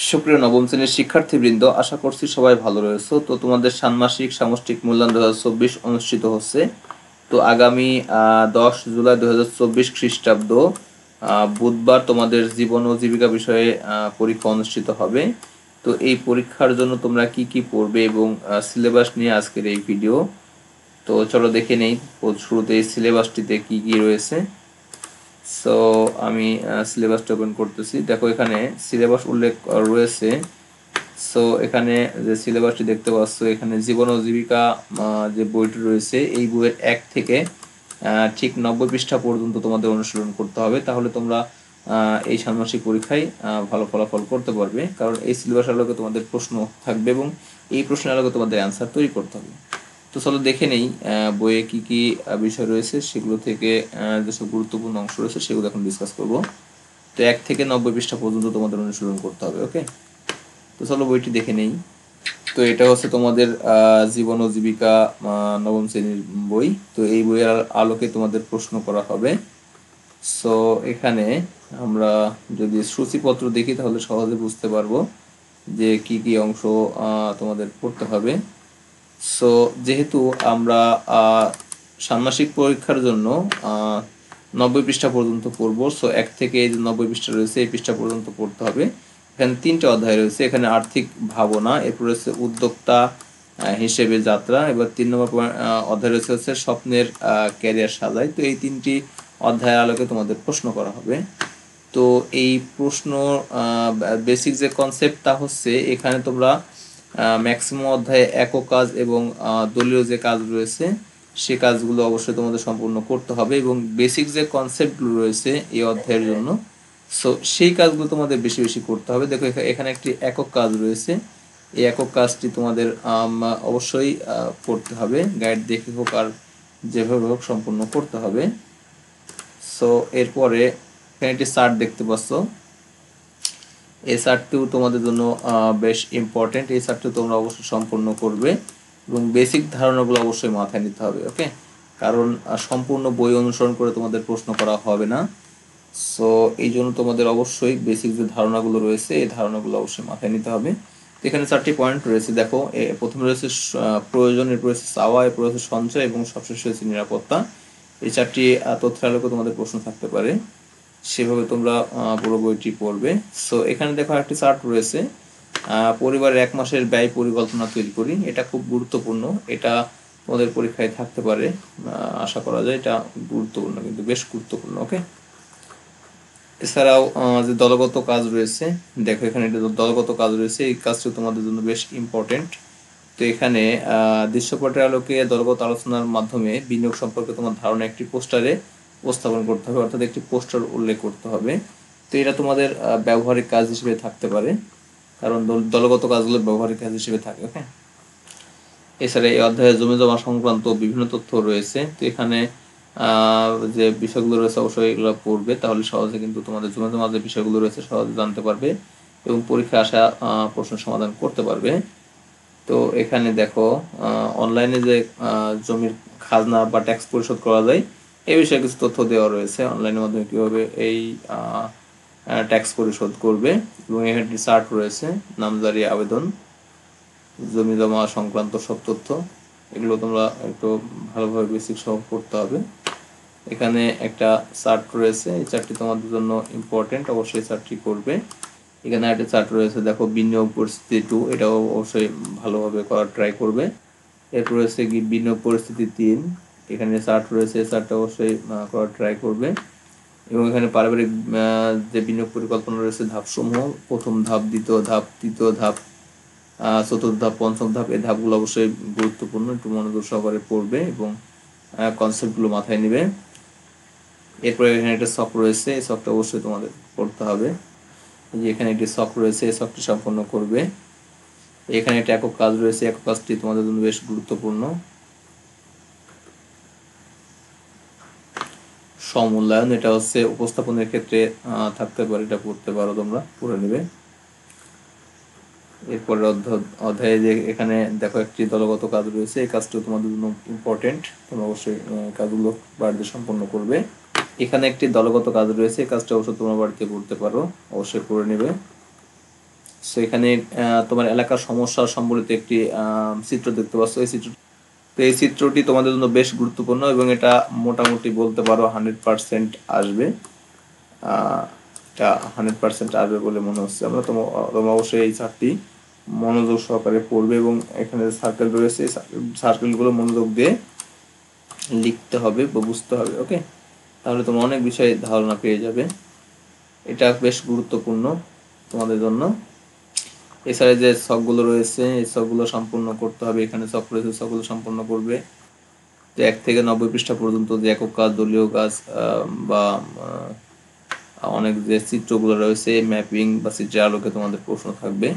সুপ্রিয় নবম শ্রেণীর শিক্ষার্থীবৃন্দ, আশা করছি সবাই ভালো রয়েছে। তো তোমাদের ষান্মাসিক সামষ্টিক মূল্যায়ন 2024 অনুষ্ঠিত হচ্ছে। তো আগামী 10 জুলাই 2024 খ্রিস্টাব্দ বুধবার তোমাদের জীবন ও জীবিকা বিষয়ে পরীক্ষা অনুষ্ঠিত হবে। তো এই পরীক্ষার জন্য তোমরা কি কি পড়বে এবং সিলেবাস নিয়ে আজকের এই ভিডিও। তো চলো দেখে নেই শুরুতে এই সিলেবাসটিতে কি কি রয়েছে। সো আমি সিলেবাসটা ওপেন করতেছি। দেখো এখানে সিলেবাস উল্লেখ রয়েছে। সো এখানে যে সিলেবাসটি দেখতে পাচ্ছ, এখানে জীবন ও জীবিকা যে বইটি রয়েছে, এই বইয়ের 1 থেকে ঠিক 90 পৃষ্ঠা পর্যন্ত তোমাদের অনুশীলন করতে হবে। তাহলে তোমরা এই ষান্মাসিক পরীক্ষায় ভালো ফলাফল করতে পারবে, কারণ এই সিলেবাসের আলোকে তোমাদের প্রশ্ন থাকবে এবং এই প্রশ্নের আলোকে তোমাদের অ্যান্সার তৈরি করতে হবে। তো চলো দেখে নেই বইয়ে কি কি বিষয় রয়েছে, সেগুলো থেকে যেসব গুরুত্বপূর্ণ অংশ রয়েছে সেগুলো এখন ডিসকাস করব। তো 1 থেকে 90 পৃষ্ঠা পর্যন্ত তোমাদের অনুশীলন করতে হবে। ওকে, তো চলো বইটি দেখে নেই। তো এটা হচ্ছে তোমাদের জীবন ও জীবিকা নবম শ্রেণীর বই। তো এই বইয়ের আলোকে তোমাদের প্রশ্ন করা হবে। সো এখানে আমরা যদি সূচিপত্র দেখি তাহলে সহজে বুঝতে পারবো যে কি কি অংশ তোমাদের পড়তে হবে। সো যেহেতু আমরা ষান্মাসিক পরীক্ষার জন্য 90 পৃষ্ঠা পর্যন্ত পড়বো, সো 1 থেকে এই যে 90 পৃষ্ঠা রয়েছে এই পৃষ্ঠা পর্যন্ত পড়তে হবে। এখানে 3টে অধ্যায় রয়েছে। এখানে আর্থিক ভাবনা, এরপর রয়েছে উদ্যোক্তা হিসেবে যাত্রা, এবার 3 নম্বর অধ্যায় রয়েছে হচ্ছে স্বপ্নের ক্যারিয়ার সাজাই। তো এই 3টি অধ্যায়ের আলোকে তোমাদের প্রশ্ন করা হবে। তো এই প্রশ্ন বেসিক যে কনসেপ্ট তা হচ্ছে, এখানে তোমরা ম্যাক্সিমাম অধ্যায়ে একক কাজ এবং দলীয় যে কাজ রয়েছে সে কাজগুলো অবশ্যই তোমাদের সম্পূর্ণ করতে হবে, এবং বেসিক যে কনসেপ্টগুলো রয়েছে এই অধ্যায়ের জন্য, সো সেই কাজগুলো তোমাদের বেশি বেশি করতে হবে। দেখো এখানে একটি একক কাজ রয়েছে, এই একক কাজটি তোমাদের অবশ্যই করতে হবে, গাইড দেখে হোক আর যেভাবে হোক সম্পূর্ণ করতে হবে। সো এরপরে এখানে একটি চার্ট দেখতে পাচ্ছ, এই চার্টটিও তোমাদের জন্য বেশ ইম্পর্টেন্ট। এই চার্টটি তোমরা অবশ্যই সম্পূর্ণ করবে এবং বেসিক ধারণাগুলো অবশ্যই মাথায় নিতে হবে। ওকে, কারণ সম্পূর্ণ বই অনুসরণ করে তোমাদের প্রশ্ন করা হবে না। সো এই জন্য তোমাদের অবশ্যই বেসিক যে ধারণাগুলো রয়েছে এই ধারণাগুলো অবশ্যই মাথায় নিতে হবে। এখানে 4টি পয়েন্ট রয়েছে। দেখো প্রথমে রয়েছে প্রয়োজন, এরপর রয়েছে চাওয়া, এরপর রয়েছে সঞ্চয় এবং সবশেষে রয়েছে নিরাপত্তা। এই 4টি তথ্যের আলোকে তোমাদের প্রশ্ন থাকতে পারে, সেভাবে তোমরা পুরো বইটি পড়বে। সো এখানে দেখো একটি চার্ট রয়েছে, পরিবারের 1 মাসের ব্যয় পরিকল্পনা তৈরি করি। এটা খুব গুরুত্বপূর্ণ, এটা তোমাদের পরীক্ষায় থাকতে পারে, আশা করা যায়। এটা গুরুত্বপূর্ণ, কিন্তু বেশ গুরুত্বপূর্ণ। ওকে, এছাড়াও যে দলগত কাজ রয়েছে, দেখো এখানে একটা দলগত কাজ রয়েছে, এই কাজটি তোমাদের জন্য বেশ ইম্পর্টেন্ট। তো এখানে দৃশ্যপটের আলোকে দলগত আলোচনার মাধ্যমে বিনিয়োগ সম্পর্কে তোমার ধারণা একটি পোস্টারে উপস্থাপন করতে হবে, অর্থাৎ একটি পোস্টার উল্লেখ করতে হবে। তো এটা তোমাদের ব্যবহারিক কাজ হিসেবে থাকতে পারে, কারণ দলগত কাজগুলো ব্যবহারিক কাজ হিসেবে থাকে। ওকে, এছাড়া এই অধ্যায়ে জমি জমা সংক্রান্ত বিভিন্ন তথ্য রয়েছে। তো এখানে যে বিষয়গুলো রয়েছে অবশ্যই এগুলো পড়বে, তাহলে সহজে কিন্তু তোমাদের জমি জমা যে বিষয়গুলো রয়েছে সহজে জানতে পারবে এবং পরীক্ষায় আসা প্রশ্ন সমাধান করতে পারবে। তো এখানে দেখো অনলাইনে যে জমির খাজনা বা ট্যাক্স পরিশোধ করা যায় এই বিষয়ে কিছু তথ্য দেওয়া রয়েছে, অনলাইনের মাধ্যমে কীভাবে এই ট্যাক্স পরিশোধ করবে। এবং এখানে একটি চার্ট রয়েছে, নামজারি আবেদন, জমি জমা সংক্রান্ত সব তথ্য, এগুলো তোমরা একটু ভালোভাবে বেসিক সহ পড়তে হবে। এখানে একটা চার্ট রয়েছে, এই চার্টটি তোমাদের জন্য ইম্পর্টেন্ট, অবশ্যই চার্টটি করবে। এখানে একটা চার্ট রয়েছে, দেখো বিনিয়োগ পরিস্থিতি 2, এটাও অবশ্যই ভালোভাবে করার ট্রাই করবে। এরপর রয়েছে কি বিনিয়োগ পরিস্থিতি 3, এখানে চার্ট রয়েছে, চার্টটা অবশ্যই করার ট্রাই করবে। এবং এখানে পারিবারিক যে বিনিয়োগ পরিকল্পনা রয়েছে ধাপসমূহ, প্রথম ধাপ, দ্বিতীয় ধাপ, তৃতীয় ধাপ, চতুর্থ ধাপ, পঞ্চম ধাপ, এই ধাপগুলো অবশ্যই গুরুত্বপূর্ণ, একটু মনোযোগ সহকারে পড়বে এবং কনসেপ্টগুলো মাথায় নেবে। এরপরে এখানে একটা ছক রয়েছে, এই ছকটা অবশ্যই তোমাদের পড়তে হবে। যে এখানে একটি ছক রয়েছে, এই ছকটি সম্পন্ন করবে। এখানে একটা একক কাজ রয়েছে, একক কাজটি তোমাদের জন্য বেশ গুরুত্বপূর্ণ। সমূল্যায়ন, এটা হচ্ছে উপস্থাপনের ক্ষেত্রে থাকতে পারে, এটা পড়তে পারো, তোমরা পড়ে নেবে। এরপরে অধ্যায়ে যে এখানে দেখো একটি দলগত কাজ রয়েছে, এই কাজটিও তোমাদের জন্য ইম্পর্টেন্ট, তোমরা অবশ্যই কাজগুলো বাড়িতে সম্পন্ন করবে। এখানে একটি দলগত কাজ রয়েছে, এই কাজটা অবশ্যই তোমরা বাড়িতে করতে পারো, অবশ্যই করে নেবে। সো এখানে তোমার এলাকার সমস্যা সম্বলিত একটি চিত্র দেখতে পাচ্ছ। এই চিত্রটি তোমাদের জন্য বেশ গুরুত্বপূর্ণ এবং এটা মোটামুটি বলতে পারো 100% আসবে। এটা 100% আসবে বলে মনে হচ্ছে। তোমরা অবশ্যই এই চারটি মনোযোগ সহকারে পড়বে এবং এখানে সার্কেল রয়েছে, সার্কেলগুলো মনোযোগ দিয়ে লিখতে হবে বা বুঝতে হবে। ওকে, তাহলে তোমরা অনেক বিষয়ে ধারণা পেয়ে যাবে। এটা বেশ গুরুত্বপূর্ণ তোমাদের জন্য। এছাড়া যে ছকগুলো রয়েছে এই ছকগুলো সম্পূর্ণ করতে হবে। এখানে ছক রয়েছে, ছকগুলো সম্পূর্ণ করবে। যে 1 থেকে 90 পৃষ্ঠা পর্যন্ত যে একক কাজ, দলীয় কাজ বা অনেক যে চিত্রগুলো রয়েছে, ম্যাপিং বা চিত্রের আলোকে তোমাদের প্রশ্ন থাকবে।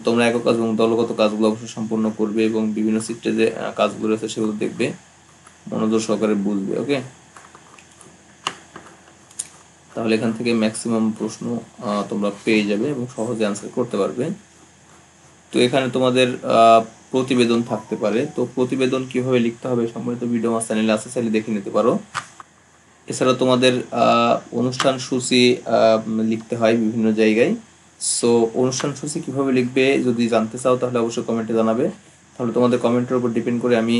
তোমরা একক কাজ এবং দলগত কাজগুলো অবশ্যই সম্পূর্ণ করবে এবং বিভিন্ন চিত্রে যে কাজগুলো রয়েছে সেগুলো দেখবে, মনোযোগ সহকারে বুঝবে। ওকে, তাহলে এখান থেকে ম্যাক্সিমাম প্রশ্ন তোমরা পেয়ে যাবে এবং সহজে অ্যান্সার করতে পারবে। তো এখানে তোমাদের প্রতিবেদন থাকতে পারে। তো প্রতিবেদন কিভাবে লিখতে হবে সম্পর্কিত ভিডিও আমার চ্যানেলে আছে, চাইলে দেখে নিতে পারো। এছাড়া তোমাদের অনুষ্ঠান সূচি লিখতে হয় বিভিন্ন জায়গায়। সো অনুষ্ঠান সূচি কিভাবে লিখবে যদি জানতে চাও তাহলে অবশ্যই কমেন্টে জানাবে। তাহলে তোমাদের কমেন্টের উপর ডিপেন্ড করে আমি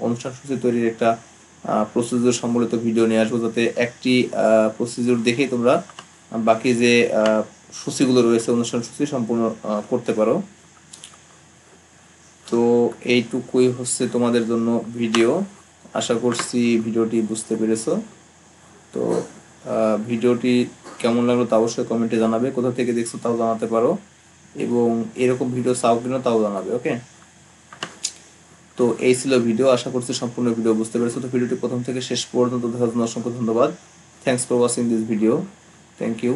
অনুষ্ঠান সূচি তৈরির একটা প্রসিডিউর সম্বলিত ভিডিও নিয়ে আসবো, যাতে একটি প্রসিডিউর দেখেই তোমরা বাকি যে সূচিগুলো রয়েছে অনুষ্ঠান সূচি সম্পূর্ণ করতে পারো। তো এইটুকুই হচ্ছে তোমাদের জন্য ভিডিও। আশা করছি ভিডিওটি বুঝতে পেরেছো। তো ভিডিওটি কেমন লাগলো তা অবশ্যই কমেন্টে জানাবে। কোথা থেকে দেখছো তাও জানাতে পারো এবং এরকম ভিডিও চাও কিনা তাও জানাবে। ওকে, তো এই ছিল ভিডিও। আশা করছি সম্পূর্ণ ভিডিও বুঝতে পেরেছো। তো ভিডিওটি প্রথম থেকে শেষ পর্যন্ত দেখার জন্য অসংখ্য ধন্যবাদ। Thanks for watching this video. Thank you.